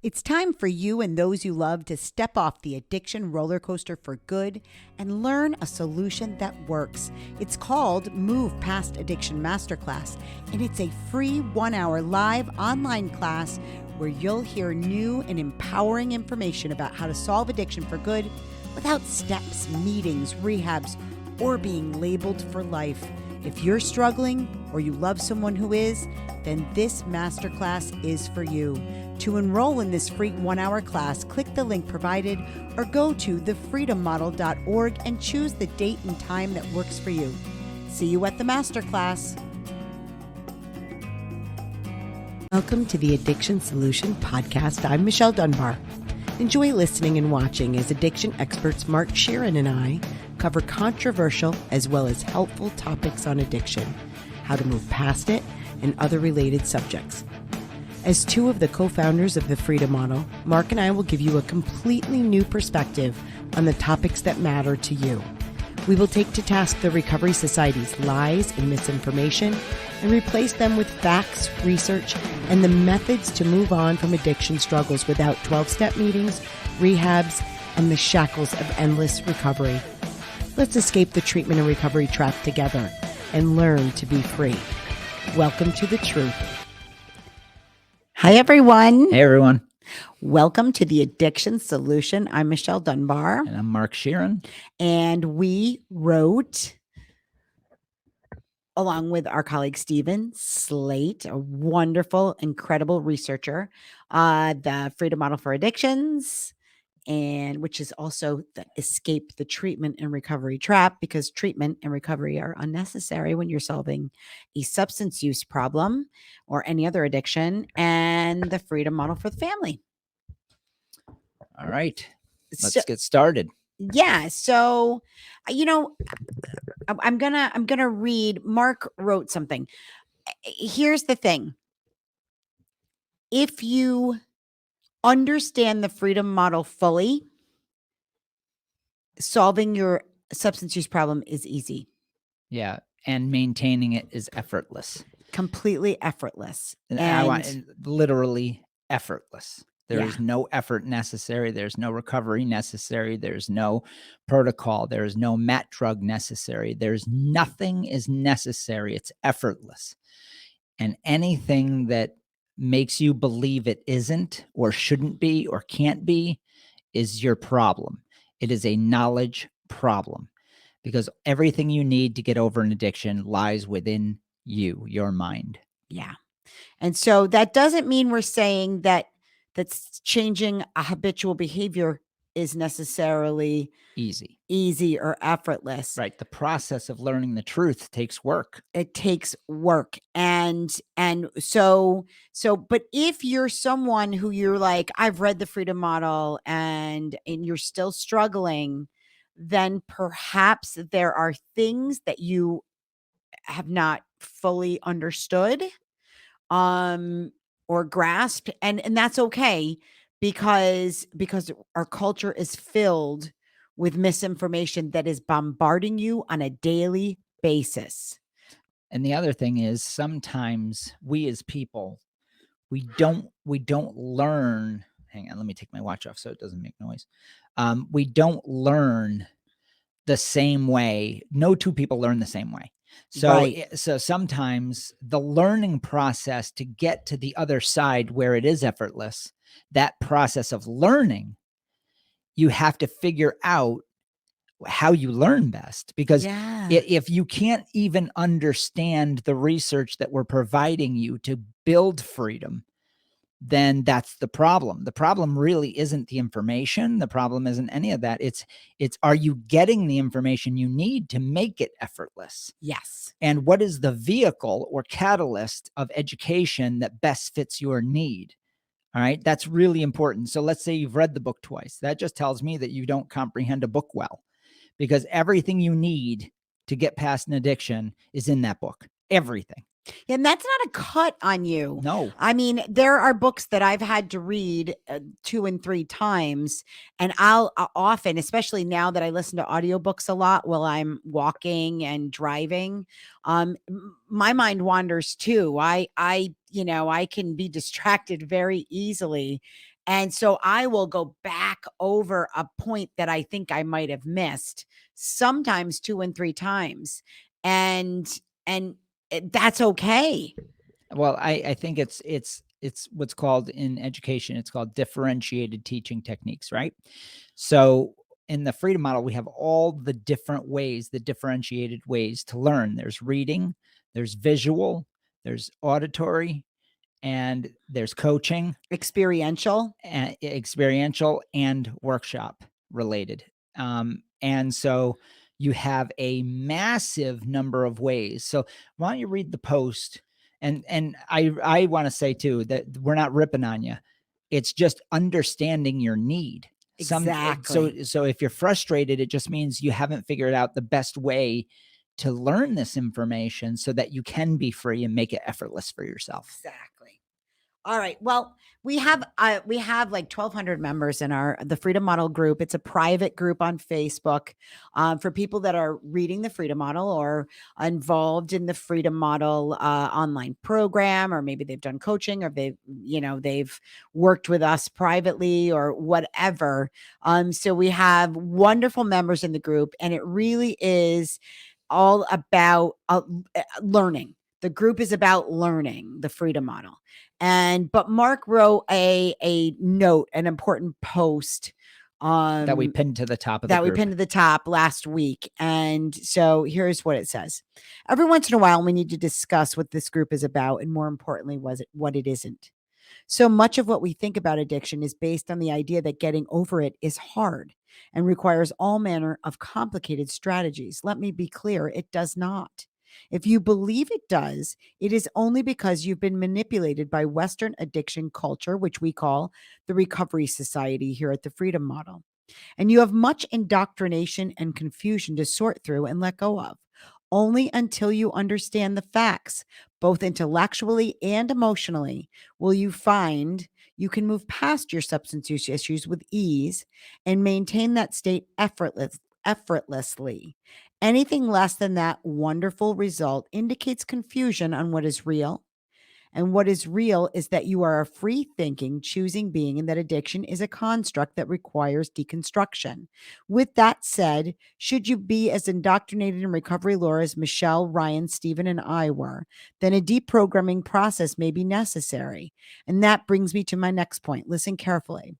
It's time for you and those you love to step off the addiction roller coaster for good and learn a solution that works. It's called Move Past Addiction Masterclass, and it's a free 1-hour live online class where you'll hear new and empowering information about how to solve addiction for good without steps, meetings, rehabs, or being labeled for life. If you're struggling or you love someone who is, then this masterclass is for you. To enroll in this free 1-hour class, click the link provided or go to thefreedommodel.org and choose the date and time that works for you. See you at the masterclass. Welcome to the Addiction Solution Podcast. I'm Michelle Dunbar. Enjoy listening and watching as addiction experts Mark Sheeran and I cover controversial as well as helpful topics on addiction, how to move past it, and other related subjects. As two of the co-founders of the Freedom Model, Mark and I will give you a completely new perspective on the topics that matter to you. We will take to task the Recovery Society's lies and misinformation and replace them with facts, research, and the methods to move on from addiction struggles without 12-step meetings, rehabs, and the shackles of endless recovery. Let's escape the treatment and recovery trap together and learn to be free. Welcome to the truth. Hi, everyone. Hey, everyone. Welcome to the Addiction Solution. I'm Michelle Dunbar. And I'm Mark Sheeran. And we wrote, along with our colleague Stephen Slate, a wonderful, incredible researcher, the Freedom Model for Addictions, and which is also the Escape the Treatment and Recovery Trap, because treatment and recovery are unnecessary when you're solving a substance use problem or any other addiction, and the Freedom Model for the Family. All right, let's get started. Yeah. So, I'm gonna read. Mark wrote something. Here's the thing. If you understand the Freedom Model fully, solving your substance use problem is easy. Yeah, and maintaining it is effortless. Completely effortless. And I want literally effortless. There is no effort necessary. There's no recovery necessary. There's no protocol. There's no MAT drug necessary. There's nothing is necessary. It's effortless. And anything that makes you believe it isn't or shouldn't be or can't be is your problem. It is a knowledge problem, because everything you need to get over an addiction lies within you, your mind. Yeah. And so that doesn't mean we're saying that that's changing a habitual behavior is necessarily easy or effortless. Right. The process of learning the truth takes work. It takes work. And so, but if you're someone who you're like, I've read the Freedom Model and you're still struggling, then perhaps there are things that you have not fully understood or grasped, and that's okay, because our culture is filled with misinformation that is bombarding you on a daily basis. And the other thing is, sometimes we as people, we don't learn. Hang on, let me take my watch off so it doesn't make noise. We don't learn the same way. No two people learn the same way. So, so sometimes the learning process to get to the other side where it is effortless, that process of learning, you have to figure out how you learn best, because if you can't even understand the research that we're providing you to build freedom, then that's the problem. The problem really isn't the information. The problem isn't any of that. It's are you getting the information you need to make it effortless? Yes. And what is the vehicle or catalyst of education that best fits your need? All right. That's really important. So let's say you've read the book twice. That just tells me that you don't comprehend a book well, because everything you need to get past an addiction is in that book. Everything. And that's not a cut on you. No. I mean, there are books that I've had to read 2 and 3 times, and I'll often, especially now that I listen to audiobooks a lot while I'm walking and driving, my mind wanders too. I can be distracted very easily. And so I will go back over a point that I think I might have missed, sometimes 2 and 3 times. And that's okay. Well, I think it's what's called in education, it's called differentiated teaching techniques, right? So in the freedom model, we have all the different ways, the differentiated ways to learn. There's reading, there's visual, there's auditory, and there's coaching, Experiential. experiential, and workshop related. And so you have a massive number of ways. So why don't you read the post? And I want to say too that we're not ripping on you. It's just understanding your need. Exactly. So if you're frustrated, it just means you haven't figured out the best way to learn this information so that you can be free and make it effortless for yourself. Exactly. All right. Well, we have like 1,200 members in the Freedom Model group. It's a private group on Facebook for people that are reading the Freedom Model or involved in the Freedom Model online program, or maybe they've done coaching, or they've worked with us privately or whatever. So we have wonderful members in the group, and it really is all about learning. The group is about learning the Freedom Model. But Mark wrote a note, an important post That we pinned to the top of the that we group. pinned to the top last week. And so here's what it says. Every once in a while, we need to discuss what this group is about, and more importantly, what it isn't. So much of what we think about addiction is based on the idea that getting over it is hard and requires all manner of complicated strategies. Let me be clear, it does not. If you believe it does, it is only because you've been manipulated by Western addiction culture, which we call the Recovery Society here at the Freedom Model. And you have much indoctrination and confusion to sort through and let go of. Only until you understand the facts, both intellectually and emotionally, will you find you can move past your substance use issues with ease and maintain that state effortlessly. Anything less than that wonderful result indicates confusion on what is real. And what is real is that you are a free thinking, choosing being, and that addiction is a construct that requires deconstruction. With that said, should you be as indoctrinated in recovery lore as Michelle, Ryan, Stephen, and I were, then a deprogramming process may be necessary. And that brings me to my next point. Listen carefully.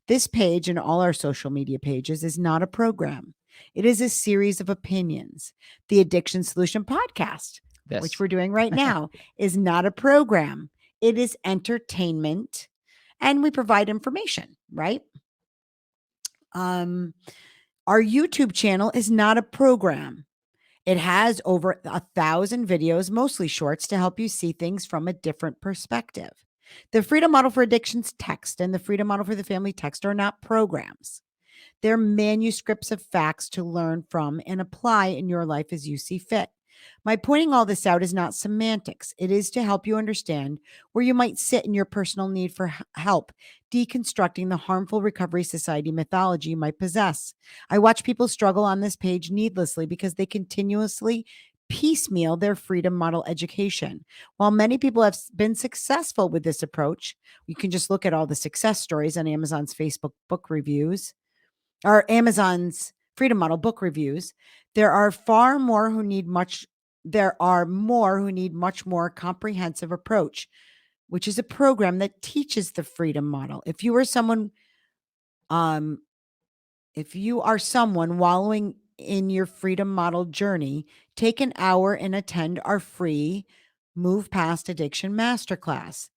This page and all our social media pages is not a program. It is a series of opinions. The Addiction Solution podcast, which we're doing right now, is not a program. It is entertainment, and we provide information, right? Our YouTube channel is not a program. It has over 1,000 videos, mostly shorts, to help you see things from a different perspective. The Freedom Model for Addictions text and the Freedom Model for the Family text are not programs. They're manuscripts of facts to learn from and apply in your life as you see fit. My pointing all this out is not semantics. It is to help you understand where you might sit in your personal need for help deconstructing the harmful Recovery Society mythology you might possess. I watch people struggle on this page needlessly because they continuously piecemeal their freedom model education. While many people have been successful with this approach, you can just look at all the success stories on Amazon's Facebook book reviews or Amazon's Freedom Model book reviews. There are more who need much more comprehensive approach, which is a program that teaches the Freedom Model. If you are someone wallowing in your Freedom Model journey, take an hour and attend our free Move Past Addiction Masterclass.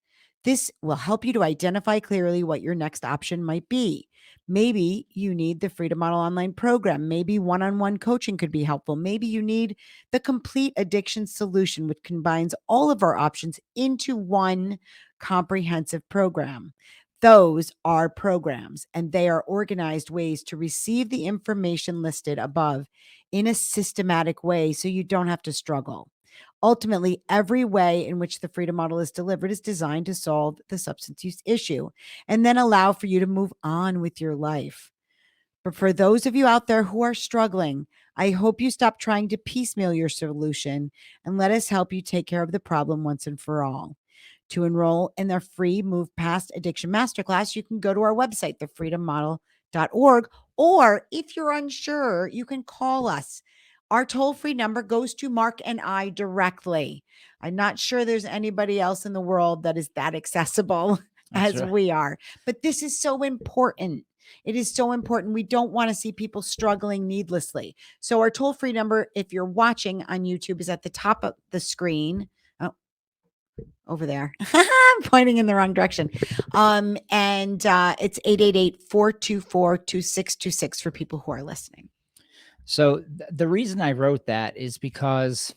This will help you to identify clearly what your next option might be. Maybe you need the Freedom Model online program. Maybe one-on-one coaching could be helpful. Maybe you need the complete addiction solution, which combines all of our options into one comprehensive program. Those are programs, and they are organized ways to receive the information listed above in a systematic way so you don't have to struggle. Ultimately, every way in which the Freedom Model is delivered is designed to solve the substance use issue and then allow for you to move on with your life. But for those of you out there who are struggling, I hope you stop trying to piecemeal your solution and let us help you take care of the problem once and for all. To enroll in their free Move Past Addiction Masterclass, you can go to our website, thefreedommodel.org, or if you're unsure, you can call us. Our toll-free number goes to Mark and I directly. I'm not sure there's anybody else in the world that is that accessible as right. we are, but this is so important. It is so important. We don't want to see people struggling needlessly. So our toll-free number, if you're watching on YouTube, is at the top of the screen. Oh, over there. I'm pointing in the wrong direction. And it's 888-424-2626 for people who are listening. So the reason I wrote that is because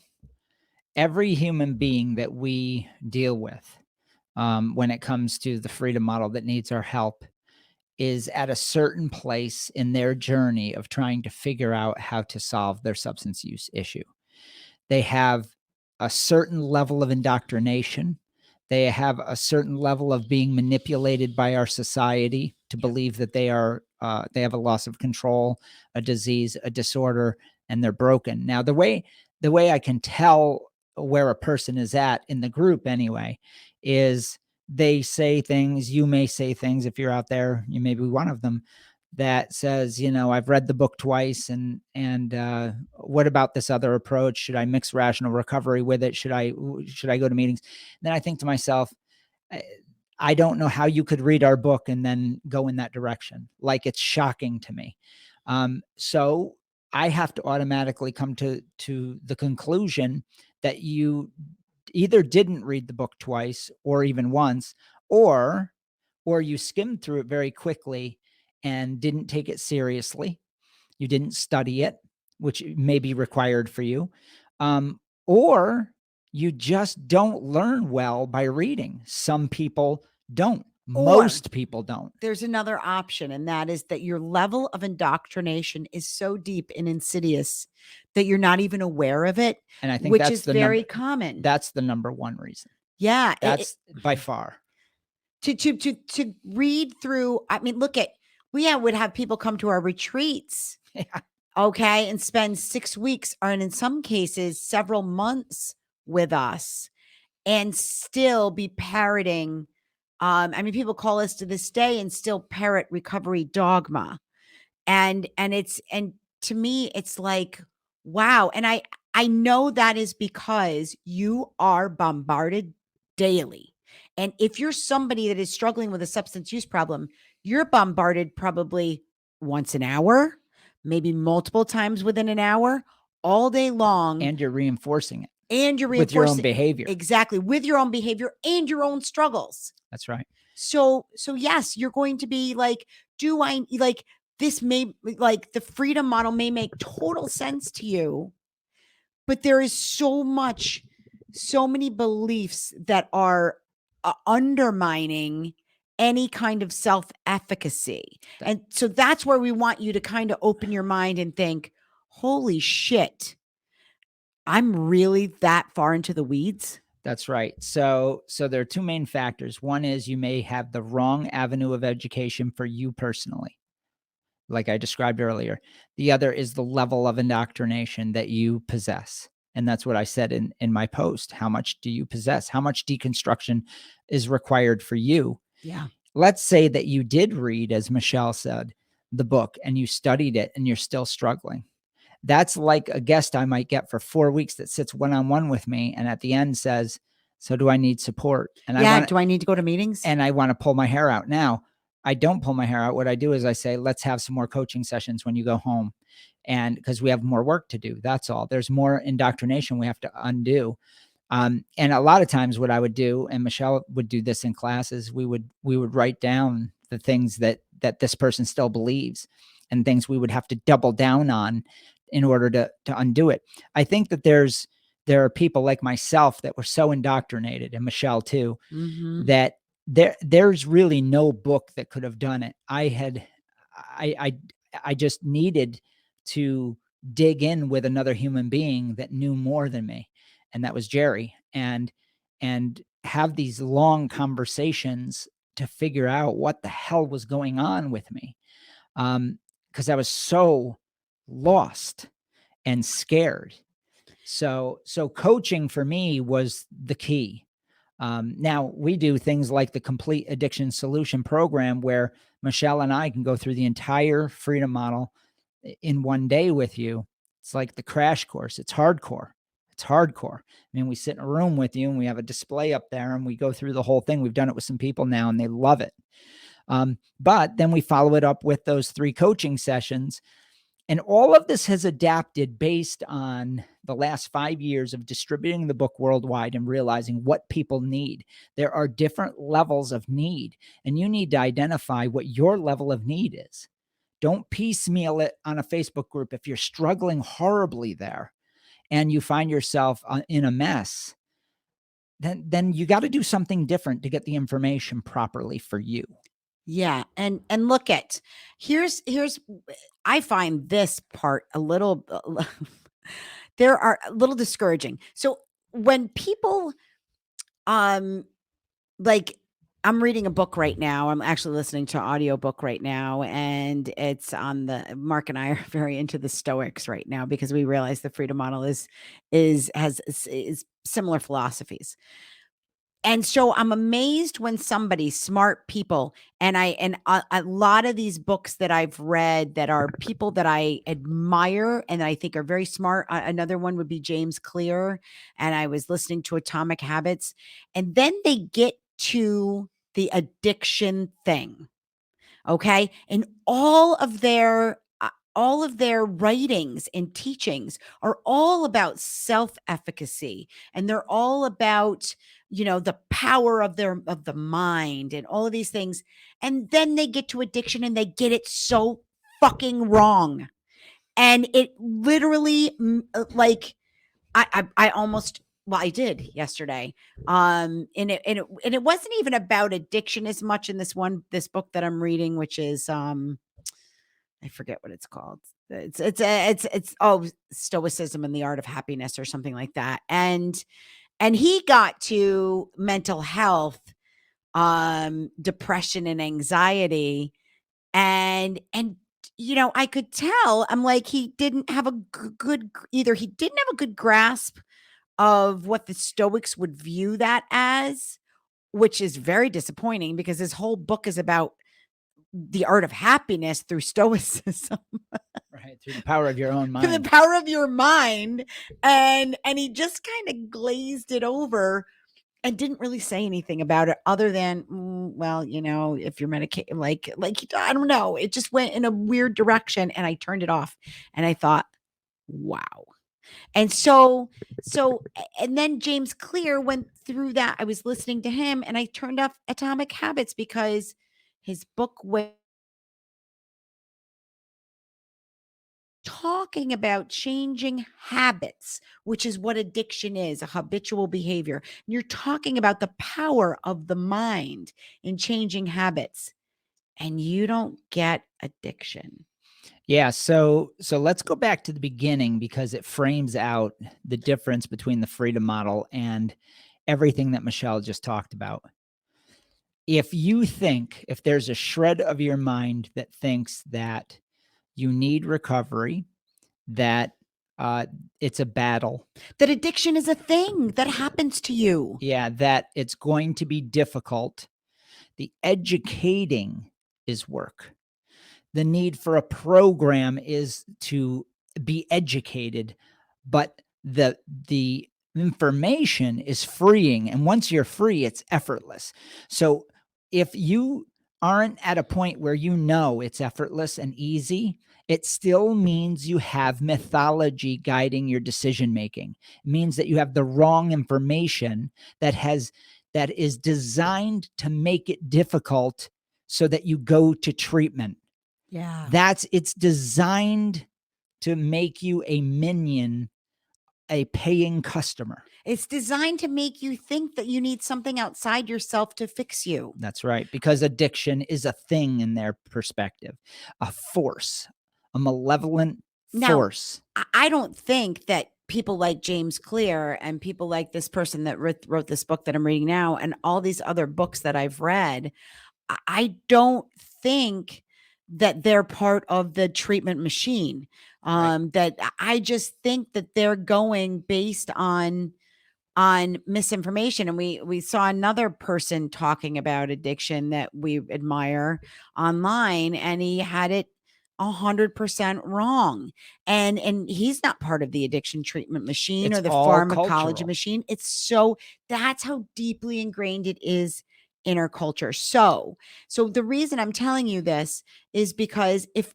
every human being that we deal with, when it comes to the freedom model that needs our help, is at a certain place in their journey of trying to figure out how to solve their substance use issue. They have a certain level of indoctrination. They have a certain level of being manipulated by our society to believe that they have a loss of control, a disease, a disorder, and they're broken. Now, the way I can tell where a person is at in the group anyway is they say things. You may say things, if you're out there, you may be one of them, that says, I've read the book twice, and what about this other approach? Should I mix rational recovery with it? Should I go to meetings? And then I think to myself, I don't know how you could read our book and then go in that direction. Like, it's shocking to me. So I have to automatically come to the conclusion that you either didn't read the book twice or even once, or you skimmed through it very quickly and didn't take it seriously. You didn't study it, which may be required for you. Or you just don't learn well by reading. Some people don't. Most people don't. There's another option, and that is that your level of indoctrination is so deep and insidious that you're not even aware of it, And I think which that's is very common. That's the number one reason. Yeah. That's by far. To read through, I mean, look at, we would have people come to our retreats, okay, and spend 6 weeks, or in some cases several months with us, and still be parroting. I mean, people call us to this day and still parrot recovery dogma. And to me, it's like, wow. And I know that is because you are bombarded daily. And if you're somebody that is struggling with a substance use problem, you're bombarded probably once an hour, maybe multiple times within an hour, all day long. And you're reinforcing it. And you're with your own behavior. Exactly. With your own behavior and your own struggles. That's right. So yes, you're going to be like, this may, like, the freedom model may make total sense to you, but there is so many beliefs that are undermining any kind of self-efficacy. And so that's where we want you to kind of open your mind and think, holy shit, I'm really that far into the weeds. That's right. So there are two main factors. One is you may have the wrong avenue of education for you personally, like I described earlier. The other is the level of indoctrination that you possess. And that's what I said in my post. How much do you possess? How much deconstruction is required for you? Yeah. Let's say that you did read, as Michelle said, the book, and you studied it and you're still struggling. That's like a guest I might get for 4 weeks that sits one-on-one with me, and at the end says, so do I need support? And do I need to go to meetings? And I want to pull my hair out. Now, I don't pull my hair out. What I do is I say, let's have some more coaching sessions when you go home. And because we have more work to do, that's all. There's more indoctrination we have to undo. And a lot of times what I would do, and Michelle would do this in classes, we would write down the things that this person still believes, and things we would have to double down on in order to undo it. I think that there are people like myself that were so indoctrinated, and Michelle too, that there's really no book that could have done it. I just needed to dig in with another human being that knew more than me, and that was Jerry, and have these long conversations to figure out what the hell was going on with me. Because I was so lost and scared. So coaching for me was the key. Now, we do things like the Complete Addiction Solution program, where Michelle and I can go through the entire freedom model in one day with you. It's like the crash course. It's hardcore. It's hardcore. I mean, we sit in a room with you and we have a display up there and we go through the whole thing. We've done it with some people now and they love it. But then we follow it up with those 3 coaching sessions. And all of this has adapted based on the last 5 years of distributing the book worldwide and realizing what people need. There are different levels of need, and you need to identify what your level of need is. Don't piecemeal it on a Facebook group. If you're struggling horribly there and you find yourself in a mess, then you got to do something different to get the information properly for you. Yeah. And look at, here's I find this part a little there are a little discouraging. So when people like, I'm reading a book right now. I'm actually listening to an audiobook right now, and it's on the Mark and I are very into the Stoics right now because we realize the freedom model is similar philosophies. And so I'm amazed when somebody, smart people, and a lot of these books that I've read that are people that I admire and I think are very smart. Another one would be James Clear, and I was listening to Atomic Habits, and then they get to the addiction thing. Okay. And all of their writings and teachings are all about self-efficacy, and they're all about, the power of the mind and all of these things. And then they get to addiction and they get it so fucking wrong. And it literally like I almost, well, I did yesterday. And it wasn't even about addiction as much in this book that I'm reading, which is I forget what it's called. It's Stoicism and the Art of Happiness or something like that. And he got to mental health, depression and anxiety, and I could tell, I'm like, he didn't have a good, either he didn't have a good grasp of what the Stoics would view that as, which is very disappointing because his whole book is about the art of happiness through Stoicism. Right, through the power of your own Through the mind. power of your mind. And he just kind of glazed it over and didn't really say anything about it other than, well, if you're medicated, like, I don't know, it just went in a weird direction, and I turned it off, and I thought, wow. And and then James Clear went through that. I was listening to him, and I turned off Atomic Habits because his book was talking about changing habits, which is what addiction is, a habitual behavior. And you're talking about the power of the mind in changing habits, and you don't get addiction. Yeah, so let's go back to the beginning because it frames out the difference between the freedom model and everything that Michelle just talked about. If there's a shred of your mind that thinks that you need recovery, that it's a battle, That addiction is a thing that happens to you. yeah, that it's going to be difficult, the educating is work. The need for a program is to be educated, but the information is freeing, and once you're free, it's effortless. So if you aren't at a point where it's effortless and easy, it still means you have mythology guiding your decision making. It means that you have the wrong information that is designed to make it difficult so that you go to treatment. Yeah. It's designed to make you a minion, a paying customer. It's designed to make you think that you need something outside yourself to fix you. That's right, because addiction is a thing in their perspective, a force, a malevolent force. Now, I don't think that people like James Clear and people like this person that wrote this book that I'm reading now and all these other books that I've read, I don't think that they're part of the treatment machine. Right. That I just think that they're going based on on misinformation, and we saw another person talking about addiction that we admire online, and he had it 100% wrong. And he's not part of the addiction treatment machine It's or the all pharmacology cultural. machine. It's so that's how deeply ingrained it is in our culture. So the reason I'm telling you this is because if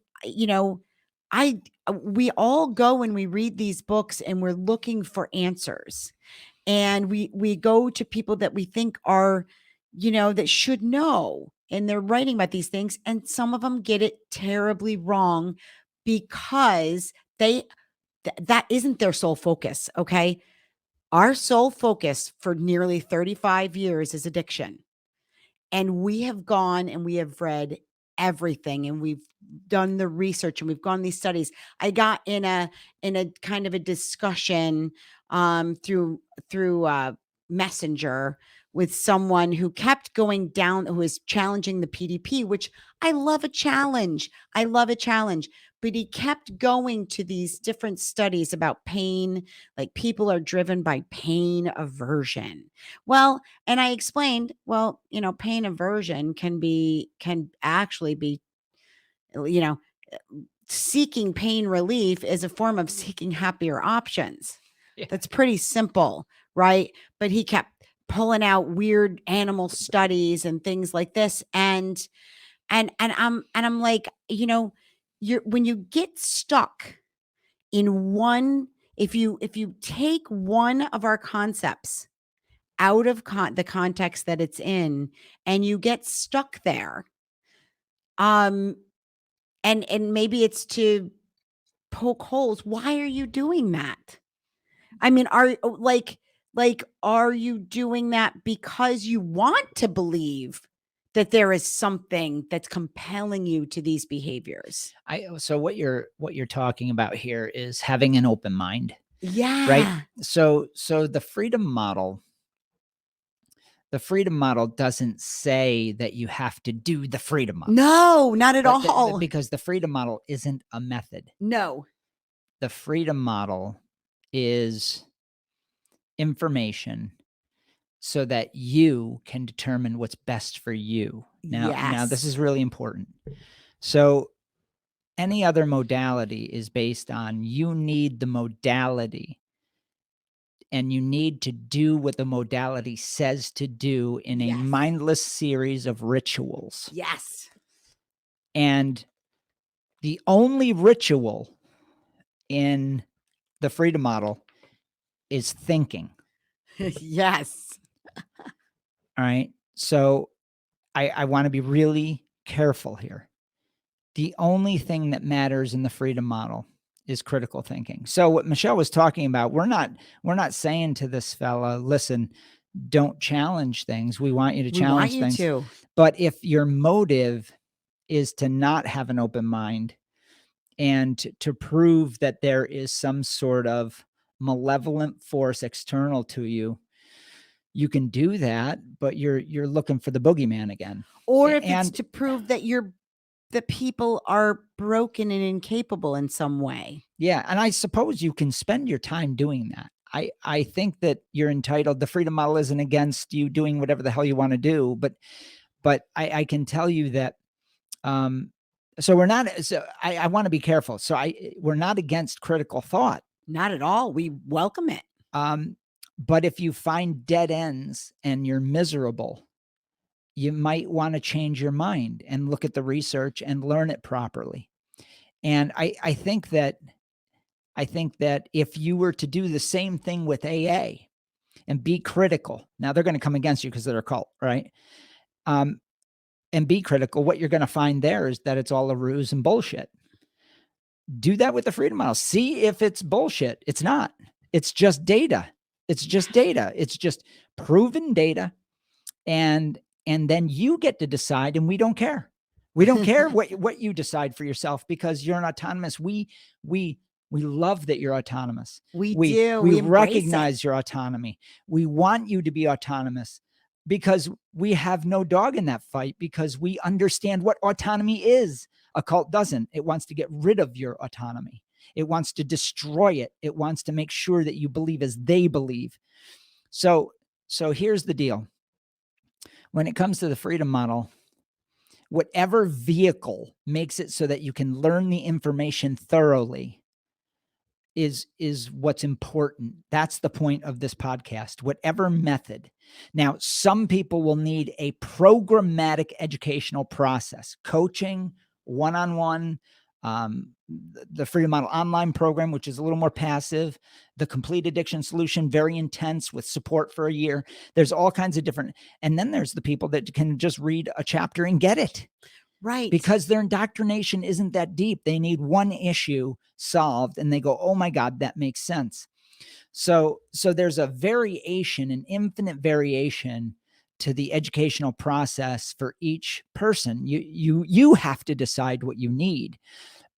I we all go and we read these books and we're looking for answers, and we go to people that we think are that should know, and they're writing about these things, and some of them get it terribly wrong because that isn't their sole focus. Okay, our sole focus for nearly 35 years is addiction, and we have gone and we have read everything, and we've done the research, and we've gone these studies. I got in a kind of a discussion through Messenger with someone who kept going down, who was challenging the PDP, which I love a challenge. I love a challenge. But he kept going to these different studies about pain, like people are driven by pain aversion. Well, and I explained, well, pain aversion can actually be, you know, seeking pain relief is a form of seeking happier options. Yeah. That's pretty simple, right? But he kept pulling out weird animal studies and things like this, and I'm like, you're when you get stuck in one, if you take one of our concepts out of the context that it's in, and you get stuck there, um and maybe it's to poke holes. Why are you doing that? I mean, are you doing that because you want to believe that there is something that's compelling you to these behaviors? So what you're talking about here is having an open mind, right? Yeah. So the freedom model doesn't say that you have to do the freedom model. No, not at all. Because the freedom model isn't a method. No. The freedom model is information so that you can determine what's best for you. Now this Yes. is really important. So any other modality is based on you need the modality, and you need to do what the modality says to do in a Yes. mindless series of rituals. Yes. And the only ritual in the freedom model is thinking. Yes. All right. So I want to be really careful here. The only thing that matters in the freedom model is critical thinking. So what Michelle was talking about, we're not saying to this fella, listen, don't challenge things. We want you to We want challenge you things. to. But if your motive is to not have an open mind and to prove that there is some sort of malevolent force external to you, you can do that, but you're looking for the boogeyman again. Or if it's And to prove that the people are broken and incapable in some way. yeah, and I suppose you can spend your time doing that. I think that you're entitled. The freedom model isn't against you doing whatever the hell you want to do, but I can tell you that so we're not, so I want to be careful. So we're not against critical thought. Not at all. We welcome it. But if you find dead ends and you're miserable, you might want to change your mind and look at the research and learn it properly. And I think that if you were to do the same thing with AA and be critical, now they're going to come against you because they're a cult, right? And be critical, what you're going to find there is that it's all a ruse and bullshit. Do that with the freedom model. See if it's bullshit. It's not. It's just data. It's just data. It's just proven data. And then you get to decide, and we don't care. We don't care what you decide for yourself, because you're an autonomous. We love that you're autonomous. We We do. We embrace recognize your autonomy. We want you to be autonomous because we have no dog in that fight, because we understand what autonomy is. A cult doesn't. It wants to get rid of your autonomy. It wants to destroy it. It wants to make sure that you believe as they believe. So here's the deal. When it comes to the freedom model, whatever vehicle makes it so that you can learn the information thoroughly is what's important. That's the point of this podcast, whatever method. Now, some people will need a programmatic educational process, coaching, one-on-one, the Freedom Model online program, which is a little more passive, the complete addiction solution, very intense with support for a year. There's all kinds of different, and then there's the people that can just read a chapter and get it. Right. Because their indoctrination isn't that deep. They need one issue solved and they go, oh my God, that makes sense. So there's a variation, an infinite variation to the educational process for each person. You have to decide what you need.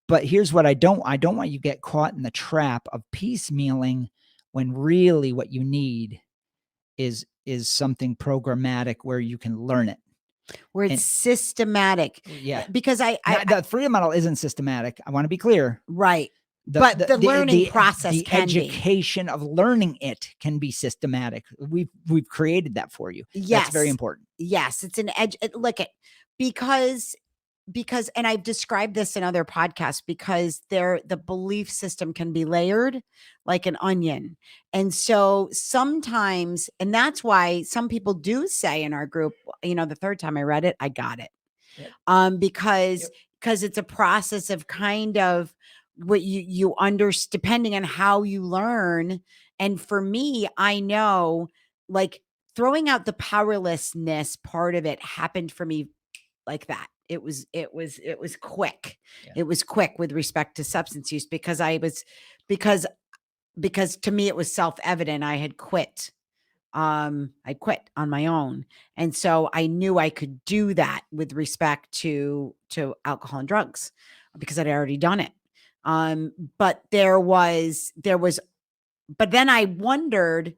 But here's what I don't want you to get caught in the trap of piecemealing when really what you need is something programmatic where you can learn it. Where it's systematic. Yeah. Because the freedom model isn't systematic. I want to be clear. Right. But the learning process the can education of learning it can be systematic. We've created that for you. Yes. That's very important. Yes. It's an look at, because, and I've described this in other podcasts, because the belief system can be layered like an onion. And so sometimes, and that's why some people do say in our group, the third time I read it, I got it. Yep. Because it's a process of kind of what you understand, depending on how you learn. And for me, I know, like, throwing out the powerlessness part of it happened for me like that. It was quick. Yeah. It was quick with respect to substance use, because because to me it was self-evident. I had quit. I quit on my own. And so I knew I could do that with respect to alcohol and drugs, because I'd already done it. But but then I wondered,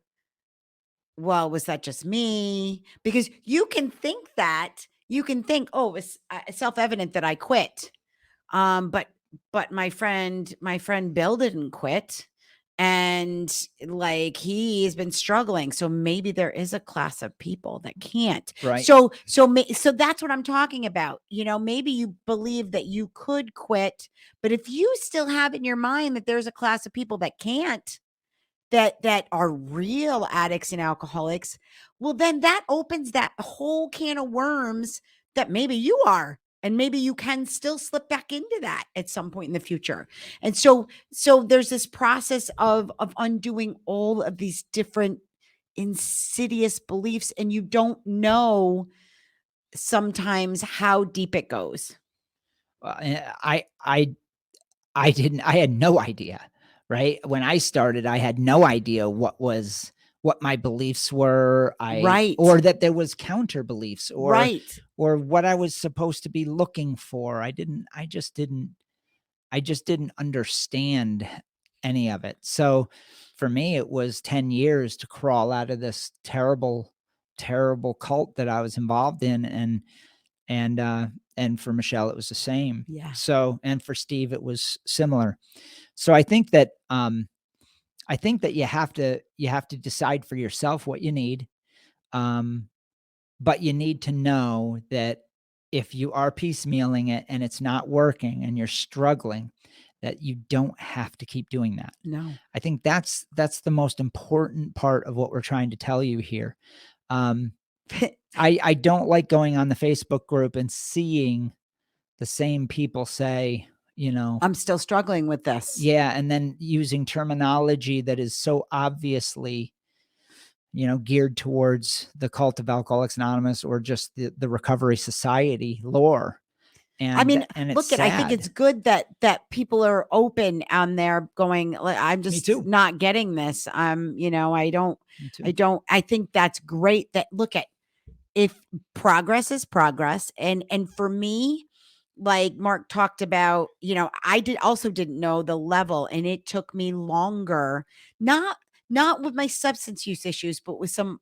well, was that just me? Because you can think, oh, it's self-evident that I quit. But my friend Bill didn't quit. And like, he's been struggling. So maybe there is a class of people that can't. Right. So that's what I'm talking about. Maybe you believe that you could quit, but if you still have in your mind that there's a class of people that can't, that are real addicts and alcoholics, well, then that opens that whole can of worms that maybe you are, and maybe you can still slip back into that at some point in the future. And so there's this process of undoing all of these different insidious beliefs, and you don't know sometimes how deep it goes. I had no idea. Right. When I started, I had no idea what my beliefs were. Right. Or that there was counter beliefs, or, right. or what I was supposed to be looking for. I just didn't understand any of it. So for me, it was 10 years to crawl out of this terrible, terrible cult that I was involved in. And for Michelle, it was the same. Yeah. So, and for Steve, it was similar. So I think that you have to decide for yourself what you need. But you need to know that if you are piecemealing it and it's not working and you're struggling, that you don't have to keep doing that. No. I think that's the most important part of what we're trying to tell you here. I don't like going on the Facebook group and seeing the same people say, I'm still struggling with this. Yeah. And then using terminology that is so obviously, geared towards the cult of Alcoholics Anonymous, or just the recovery society lore. And I mean, and look, I think it's good that people are open on there going, I'm just not getting this. I think that's great. That, look at, if progress is progress. And for me, like Mark talked about, I didn't know the level, and it took me longer, not with my substance use issues, but with some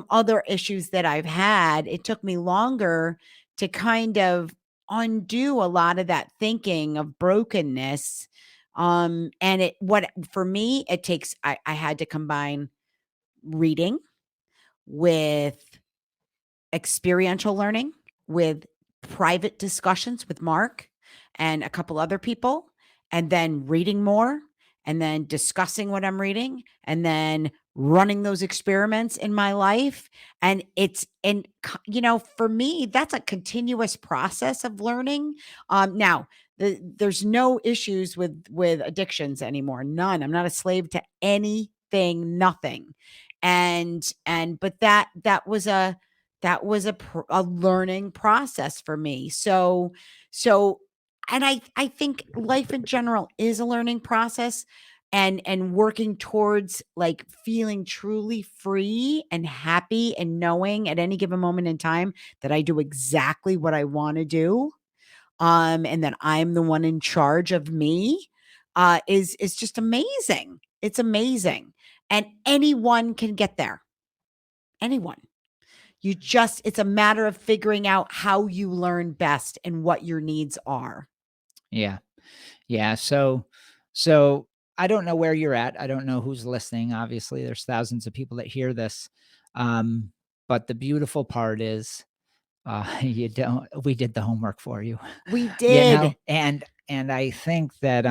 other issues that I've had. It took me longer to kind of undo a lot of that thinking of brokenness. And for me, it takes, I had to combine reading, with experiential learning, with private discussions with Mark and a couple other people, and then reading more, and then discussing what I'm reading, and then running those experiments in my life. And for me, that's a continuous process of learning. Now, there's no issues with addictions anymore. None. I'm not a slave to anything, nothing. But that was a learning process for me. So and I think life in general is a learning process, and working towards like feeling truly free and happy and knowing at any given moment in time that I do exactly what I want to do, and that I'm the one in charge of me, is just amazing. It's amazing. And anyone can get there. Anyone. It's a matter of figuring out how you learn best and what your needs are. Yeah. Yeah. So I don't know where you're at. I don't know who's listening. Obviously, there's thousands of people that hear this. Um, but the beautiful part is, we did the homework for you, We did. and I think that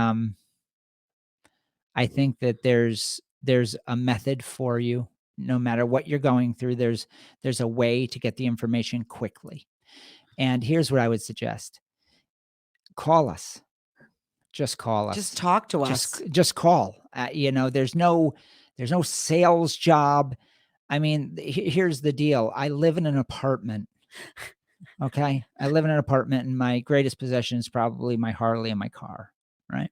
there's a method for you. No matter what you're going through, there's a way to get the information quickly. And here's what I would suggest. Call us. Just call us. Just talk to us. Just call. There's no sales job. I mean, here's the deal. I live in an apartment. Okay? I live in an apartment, and my greatest possession is probably my Harley and my car, right?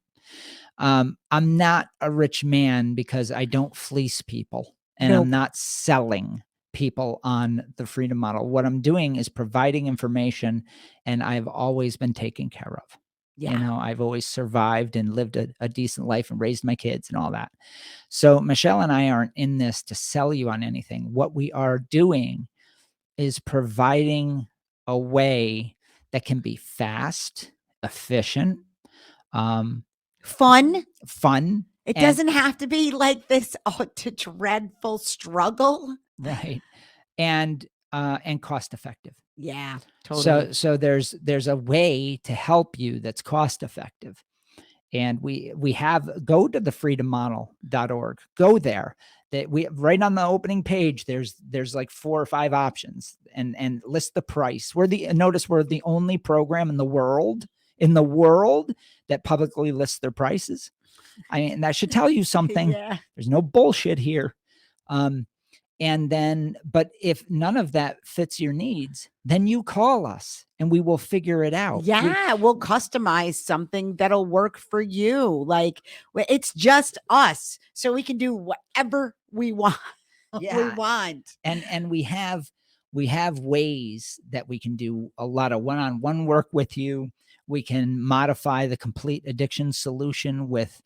I'm not a rich man because I don't fleece people, and I'm Nope. not selling people on the freedom model. What I'm doing is providing information, and I've always been taken care of. Yeah. I've always survived and lived a decent life and raised my kids and all that. So Michelle and I aren't in this to sell you on anything. What we are doing is providing a way that can be fast, efficient, um, Fun. fun, It and doesn't have to be like this dreadful struggle. right, and cost effective. Yeah, totally. So there's a way to help you that's cost effective. And we have go to the freedommodel.org. Go there. That we right on the opening page, there's like 4 or 5 options, and list the price. Notice we're the only program in the world that publicly lists their prices. I mean, that should tell you something. Yeah. There's no bullshit here. And then, but if none of that fits your needs, then you call us and we will figure it out. Yeah, we'll customize something that'll work for you. Like it's just us, so we can do whatever we want. Yeah. We want. And we have ways that we can do a lot of one-on-one work with you. We can modify the complete addiction solution with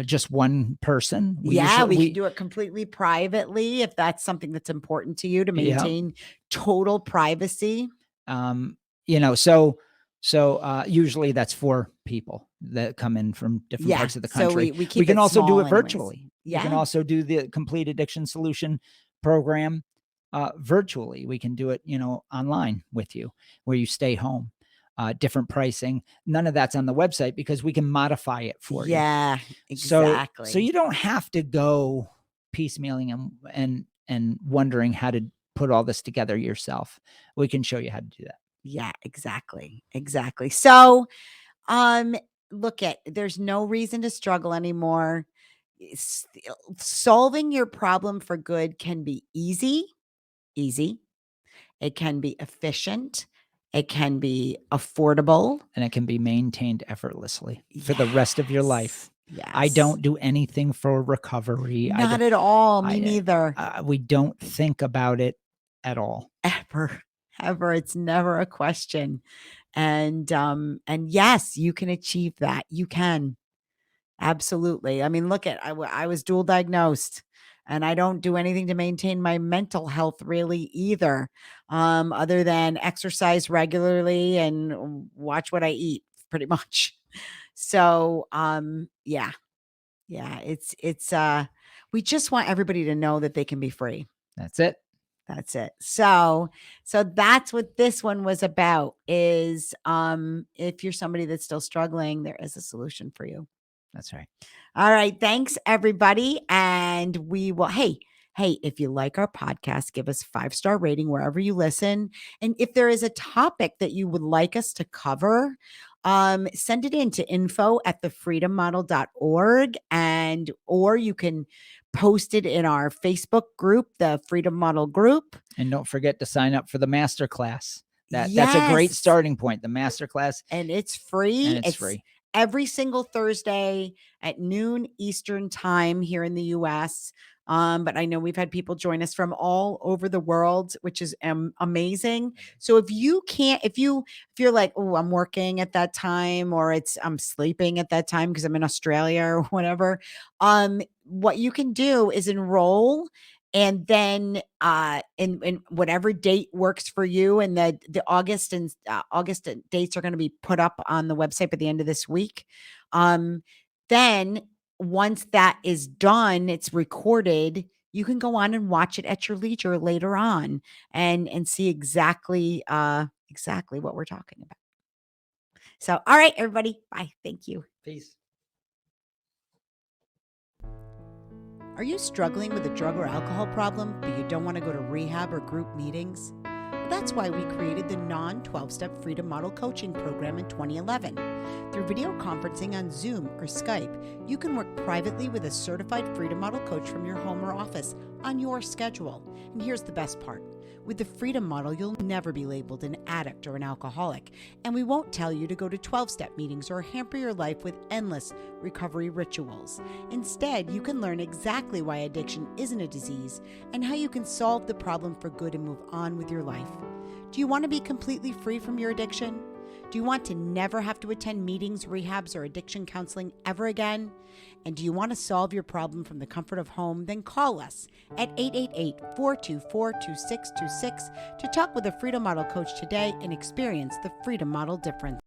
just one person. We can do it completely privately if that's something that's important to you to maintain total privacy. So usually that's 4 people that come in from different parts of the country. So we keep can it also do small it anyways. virtually. Yeah. We can also do the complete addiction solution program virtually. We can do it, online with you where you stay home. Different pricing. None of that's on the website because we can modify it for you. Yeah, exactly. So you don't have to go piecemealing and wondering how to put all this together yourself. We can show you how to do that. Yeah, exactly. Exactly. So, there's no reason to struggle anymore. Solving your problem for good can be easy. It can be efficient. It can be affordable. And it can be maintained effortlessly for the rest of your life. Yes. I don't do anything for recovery. Not at all. Me neither. We don't think about it at all. Ever. It's never a question. And yes, you can achieve that. You can. Absolutely. I mean, I was dual diagnosed, and I don't do anything to maintain my mental health really either, other than exercise regularly and watch what I eat pretty much. So, yeah. Yeah, it's We just want everybody to know that they can be free. That's it. That's it. So that's what this one was about is if you're somebody that's still struggling, there is a solution for you. That's right. All right. Thanks, everybody. And we will, hey, if you like our podcast, give us 5-star rating wherever you listen. And if there is a topic that you would like us to cover, send it in to info@thefreedommodel.org or you can post it in our Facebook group, the Freedom Model group. And don't forget to sign up for the masterclass. That's a great Yes. starting point. The masterclass. And it's free. And it's free. Every single Thursday at noon Eastern time here in the US. But I know we've had people join us from all over the world, which is amazing. So if you're like, oh, I'm working at that time, or I'm sleeping at that time because I'm in Australia or whatever, what you can do is enroll. And then in whatever date works for you, and the August dates are going to be put up on the website by the end of this week. Then once that is done, it's recorded. You can go on and watch it at your leisure later on and see exactly what we're talking about. So, all right, everybody. Bye. Thank you. Peace. Are you struggling with a drug or alcohol problem, but you don't want to go to rehab or group meetings? Well, that's why we created the non-12-step Freedom Model Coaching Program in 2011. Through video conferencing on Zoom or Skype, you can work privately with a certified Freedom Model coach from your home or office on your schedule. And here's the best part. With the Freedom Model, you'll never be labeled an addict or an alcoholic, and we won't tell you to go to 12-step meetings or hamper your life with endless recovery rituals. Instead, you can learn exactly why addiction isn't a disease and how you can solve the problem for good and move on with your life. Do you want to be completely free from your addiction? Do you want to never have to attend meetings, rehabs, or addiction counseling ever again? And do you want to solve your problem from the comfort of home? Then call us at 888-424-2626 to talk with a Freedom Model coach today and experience the Freedom Model difference.